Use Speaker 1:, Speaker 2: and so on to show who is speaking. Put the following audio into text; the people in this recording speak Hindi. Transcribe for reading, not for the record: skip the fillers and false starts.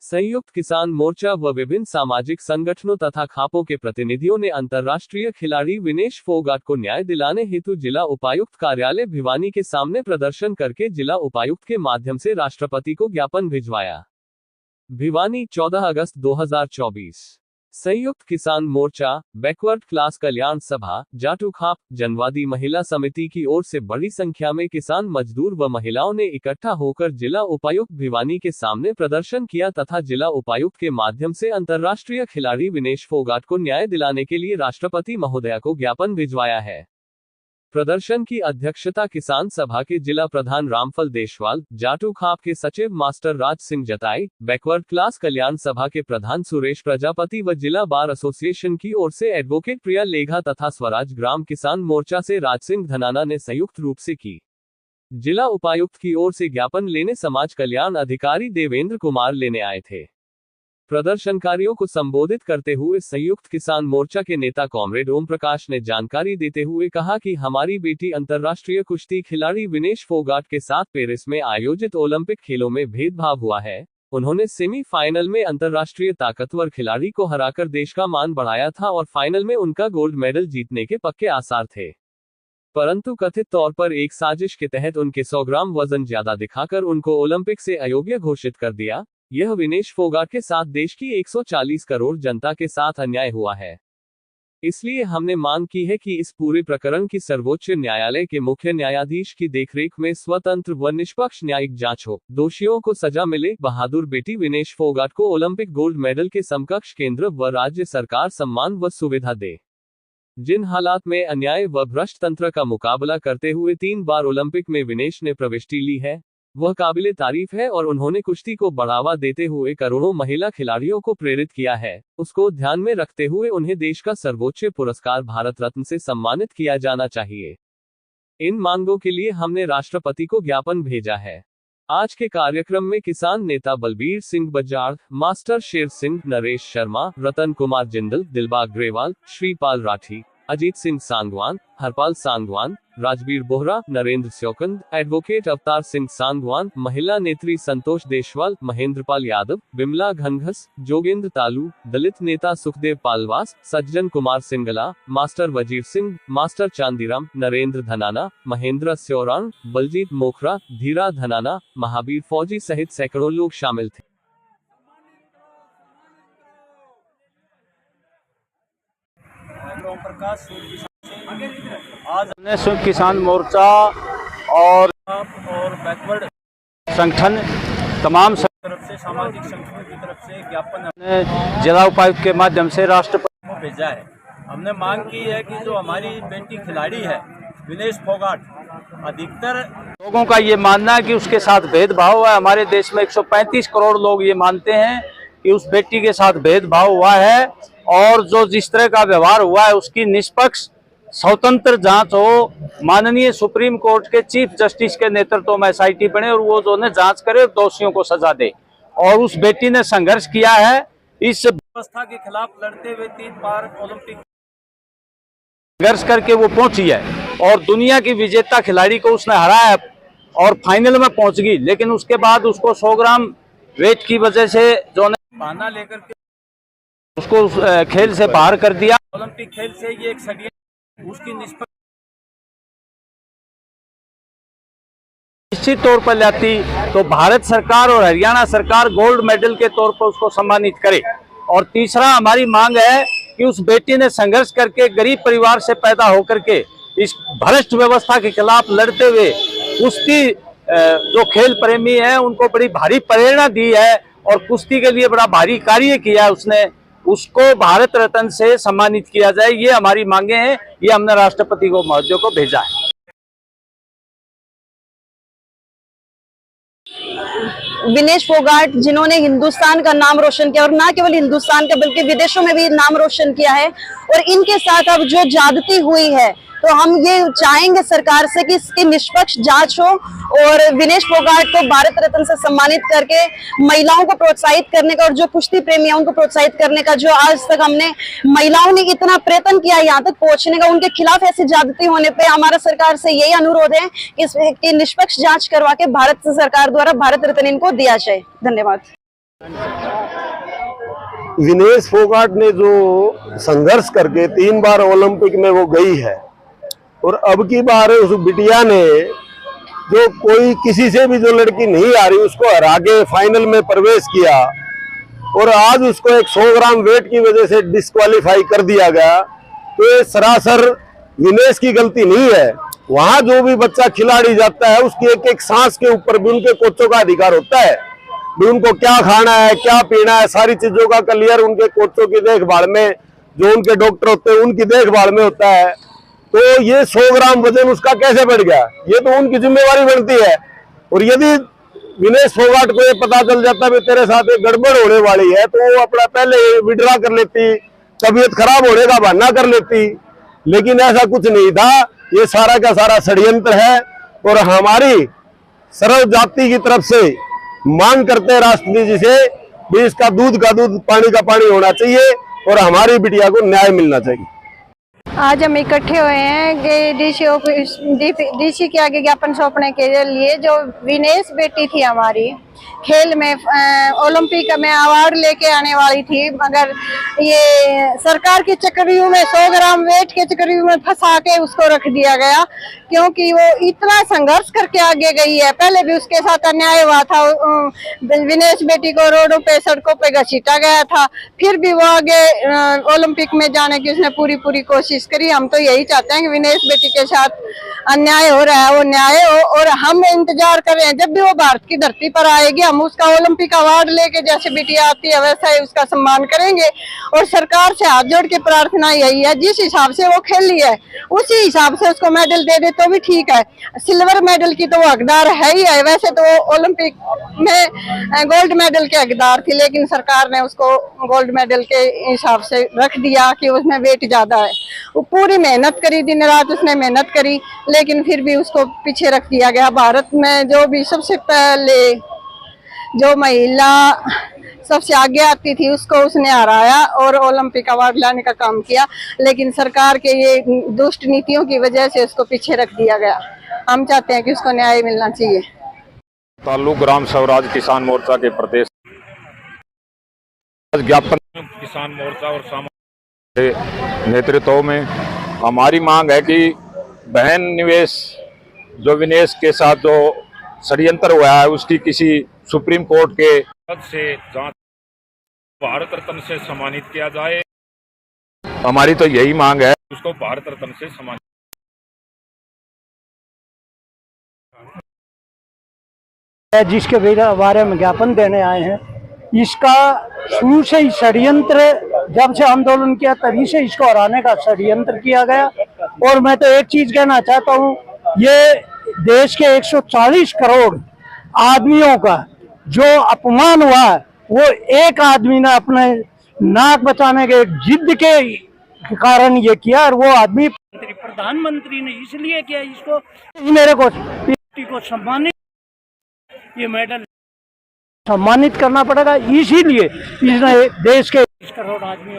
Speaker 1: संयुक्त किसान मोर्चा व विभिन्न सामाजिक संगठनों तथा खापों के प्रतिनिधियों ने अंतर्राष्ट्रीय खिलाड़ी विनेश फोगाट को न्याय दिलाने हेतु जिला उपायुक्त कार्यालय भिवानी के सामने प्रदर्शन करके जिला उपायुक्त के माध्यम से राष्ट्रपति को ज्ञापन भिजवाया। भिवानी 14 अगस्त 2024। संयुक्त किसान मोर्चा, बैकवर्ड क्लास कल्याण सभा, जाटू खाप, जनवादी महिला समिति की ओर से बड़ी संख्या में किसान, मजदूर व महिलाओं ने इकट्ठा होकर जिला उपायुक्त भिवानी के सामने प्रदर्शन किया तथा जिला उपायुक्त के माध्यम से अंतर्राष्ट्रीय खिलाड़ी विनेश फोगाट को न्याय दिलाने के लिए राष्ट्रपति महोदया को ज्ञापन भिजवाया है। प्रदर्शन की अध्यक्षता किसान सभा के जिला प्रधान रामफल देशवाल, जाटू खाप के सचिव मास्टर राज सिंह जताई, बैकवर्ड क्लास कल्याण सभा के प्रधान सुरेश प्रजापति व जिला बार एसोसिएशन की ओर से एडवोकेट प्रिया लेघा तथा स्वराज ग्राम किसान मोर्चा से राज सिंह धनाना ने संयुक्त रूप से की। जिला उपायुक्त की ओर से ज्ञापन लेने समाज कल्याण अधिकारी देवेंद्र कुमार लेने आए थे। प्रदर्शनकारियों को संबोधित करते हुए संयुक्त किसान मोर्चा के नेता कॉमरेड ओम प्रकाश ने जानकारी देते हुए कहा कि हमारी बेटी अंतर्राष्ट्रीय कुश्ती खिलाड़ी विनेश फोगाट के साथ पेरिस में आयोजित ओलंपिक खेलों में भेदभाव हुआ है। उन्होंने सेमीफाइनल में अंतर्राष्ट्रीय ताकतवर खिलाड़ी को हराकर देश का मान बढ़ाया था और फाइनल में उनका गोल्ड मेडल जीतने के पक्के आसार थे, परंतु कथित तौर पर एक साजिश के तहत उनके 100 ग्राम वजन ज्यादा दिखाकर उनको ओलंपिक से अयोग्य घोषित कर दिया। यह विनेश फोगाट के साथ देश की 140 करोड़ जनता के साथ अन्याय हुआ है। इसलिए हमने मांग की है कि इस पूरे प्रकरण की सर्वोच्च न्यायालय के मुख्य न्यायाधीश की देखरेख में स्वतंत्र व निष्पक्ष न्यायिक जांच हो, दोषियों को सजा मिले, बहादुर बेटी विनेश फोगाट को ओलंपिक गोल्ड मेडल के समकक्ष केंद्र व राज्य सरकार सम्मान व सुविधा दे। जिन हालात में अन्याय व भ्रष्ट तंत्र का मुकाबला करते हुए 3 बार ओलंपिक में विनेश ने प्रविष्टि ली है, वह काबिले तारीफ है और उन्होंने कुश्ती को बढ़ावा देते हुए करोड़ों महिला खिलाड़ियों को प्रेरित किया है। उसको ध्यान में रखते हुए उन्हें देश का सर्वोच्च पुरस्कार भारत रत्न से सम्मानित किया जाना चाहिए। इन मांगों के लिए हमने राष्ट्रपति को ज्ञापन भेजा है। आज के कार्यक्रम में किसान नेता बलबीर सिंह बजाड़, मास्टर शेर सिंह, नरेश शर्मा, रतन कुमार जिंदल, दिलबाग ग्रेवाल, श्रीपाल राठी, अजीत सिंह सांगवान, हरपाल सांगवान, राजबीर बोहरा, नरेंद्र स्योकंद, एडवोकेट अवतार सिंह सांगवान, महिला नेत्री संतोष देशवाल, महेंद्रपाल यादव, बिमला घनघस, जोगेंद्र तालू, दलित नेता सुखदेव पालवास, सज्जन कुमार सिंगला, मास्टर वजीर सिंह, मास्टर चांदीराम, नरेंद्र धनाना, महेंद्र स्योरान, बलजीत मोखरा, धीरा धनाना, महावीर फौजी सहित सैकड़ों लोग शामिल थे।
Speaker 2: आज हमने संयुक्त किसान मोर्चा और बैकवर्ड संगठन तमाम तरफ से सामाजिक संगठनों की तरफ से ज्ञापन हमने जिला उपायुक्त के माध्यम से राष्ट्रपति को भेजा है। हमने मांग की है कि जो हमारी बेटी खिलाड़ी है विनेश फोगाट, अधिकतर लोगों का ये मानना है कि उसके साथ भेदभाव है। हमारे देश में 135 करोड़ लोग ये मानते हैं कि उस बेटी के साथ भेदभाव हुआ है और जो जिस तरह का व्यवहार हुआ है उसकी निष्पक्ष स्वतंत्र जांच हो। माननीय सुप्रीम कोर्ट के चीफ जस्टिस के नेतृत्व में SIT बने और वो जो ने जांच करे, दोषियों को सजा दे। और उस बेटी ने संघर्ष किया है, इस व्यवस्था के खिलाफ लड़ते हुए 3 बार ओलंपिक संघर्ष करके वो पहुंची है और दुनिया की विजेता खिलाड़ी को उसने हराया है और फाइनल में पहुंच गई। लेकिन उसके बाद उसको 100 ग्राम वेट की वजह से जो ने बहाना लेकर के उसको खेल से बाहर कर दिया। ओलंपिक खेल से ये एक सदी उसकी निश्चित तौर पर लाती तो भारत सरकार और हरियाणा सरकार गोल्ड मेडल के तौर पर उसको सम्मानित करे। और तीसरा हमारी मांग है कि उस बेटी ने संघर्ष करके गरीब परिवार से पैदा होकर के इस भ्रष्ट व्यवस्था के खिलाफ लड़ते हुए कुश्ती जो खेल प्रेमी है उनको बड़ी भारी प्रेरणा दी है और कुश्ती के लिए बड़ा भारी कार्य किया है उसने, उसको भारत रत्न से सम्मानित किया जाए। ये हमारी मांगे हैं, ये हमने राष्ट्रपति को महोदय को भेजा है।
Speaker 3: विनेश फोगाट जिन्होंने हिंदुस्तान का नाम रोशन किया और ना केवल हिंदुस्तान का बल्कि विदेशों में भी नाम रोशन किया है, और इनके साथ अब जो ज्यादती हुई है तो हम ये चाहेंगे सरकार से कि इसकी निष्पक्ष जांच हो और विनेश फोगाट को भारत रत्न से सम्मानित करके महिलाओं को प्रोत्साहित करने का और जो कुश्ती प्रेमी है उनको प्रोत्साहित करने का, जो आज तक हमने महिलाओं ने इतना प्रयत्न किया यहाँ तक पहुंचने का, उनके खिलाफ ऐसी ज्यादती होने पे हमारा सरकार से यही अनुरोध है कि इसकी निष्पक्ष जांच करवा के भारत सरकार द्वारा भारत रत्न इनको दिया जाए। धन्यवाद।
Speaker 4: विनेश फोगाट ने जो संघर्ष करके 3 बार ओलंपिक में वो गई है और अब की बार उस बिटिया ने जो कोई किसी से भी जो लड़की नहीं आ रही उसको हरा के फाइनल में प्रवेश किया और आज उसको एक 100 ग्राम वेट की वजह से डिस्क्वालीफाई कर दिया गया। तो ये सरासर विनेश की गलती नहीं है। वहां जो भी बच्चा खिलाड़ी जाता है उसकी एक एक सांस के ऊपर भी उनके कोचों का अधिकार होता है भी उनको क्या खाना है क्या पीना है, सारी चीजों का क्लियर उनके कोचों की देखभाल में, जो उनके डॉक्टर होते हैं उनकी देखभाल में होता है। तो ये 100 ग्राम वजन उसका कैसे बढ़ गया, ये तो उनकी जिम्मेवारी बनती है। और यदि विनेश फोगाट को ये पता चल जाता है तेरे साथ एक गड़बड़ होने वाली है तो वो अपना पहले विड्रा कर लेती, तबीयत खराब होने का बहाना कर लेती, लेकिन ऐसा कुछ नहीं था। ये सारा का सारा षड्यंत्र है और हमारी सर्व जाति की तरफ से मांग करते हैं राष्ट्रपति जी से भी इसका दूध का दूध पानी का पानी होना चाहिए और हमारी बिटिया को न्याय मिलना चाहिए।
Speaker 5: आज हम इकट्ठे हुए हैं कि डीसी के आगे ज्ञापन सौंपने के लिए। जो विनेश बेटी थी हमारी, खेल में ओलंपिक में अवार्ड लेके आने वाली थी, मगर ये सरकार के चक्रव्यूह में 100 ग्राम वेट के चक्रव्यूह में फंसा के उसको रख दिया गया, क्योंकि वो इतना संघर्ष करके आगे गई है। पहले भी उसके साथ अन्याय हुआ था, विनेश बेटी को रोडों पे सड़कों पे घसीटा गया था, फिर भी वो आगे ओलंपिक में जाने की उसने पूरी कोशिश करी। हम तो यही चाहते हैं कि विनेश बेटी के साथ अन्याय हो रहा है वो न्याय हो, और हम इंतजार कर रहे हैं जब भी वो भारत की धरती पर आएगी हम उसका ओलंपिक अवार्ड लेके, जैसे बिटिया आती है वैसा ही उसका सम्मान करेंगे। और सरकार से हाथ जोड़ के प्रार्थना यही है, जिस हिसाब से वो खेली है उसी हिसाब से उसको मेडल दे दे तो भी ठीक है। सिल्वर मेडल की तो वो हकदार है ही है, वैसे तो वो ओलंपिक में गोल्ड मेडल के हकदार थी, लेकिन सरकार ने उसको गोल्ड मेडल के हिसाब से रख दिया कि उसमें वेट ज्यादा है। वो पूरी मेहनत करी, दिन रात उसने मेहनत करी, लेकिन फिर भी उसको पीछे रख दिया गया। भारत में जो भी सबसे पहले जो महिला सबसे आगे आती थी उसको उसने हराया और ओलंपिक अवार्ड लाने का काम किया, लेकिन सरकार के ये दुष्ट नीतियों की वजह से उसको पीछे रख दिया गया। हम चाहते हैं कि उसको न्याय मिलना चाहिए।
Speaker 6: ताल्लुक ग्राम स्वराज किसान मोर्चा के प्रदेश ज्ञापन किसान मोर्चा और सामाजिक नेतृत्व में हमारी मांग है कि बहन निवेश जो विनेश के साथ जो षड्यंत्र हुआ है उसकी किसी सुप्रीम कोर्ट के पद से जांच भारत रत्न से सम्मानित किया जाए। हमारी तो यही मांग है, उसको भारत रत्न से सम्मानित।
Speaker 7: जिसके बारे में ज्ञापन देने आए हैं, इसका शुरू से ही षड्यंत्र, जब से आंदोलन किया तभी से इसको हराने का षड्यंत्र किया गया। और मैं तो एक चीज कहना चाहता हूँ, ये देश के 140 करोड़ आदमियों का जो अपमान हुआ है वो एक आदमी ने अपने नाक बचाने के जिद के कारण ये किया, और वो आदमी प्रधानमंत्री ने इसलिए किया, इसको मेरे को सम्मानित, ये मेडल सम्मानित करना पड़ेगा। इसीलिए इसने देश के 20 करोड़ आदमी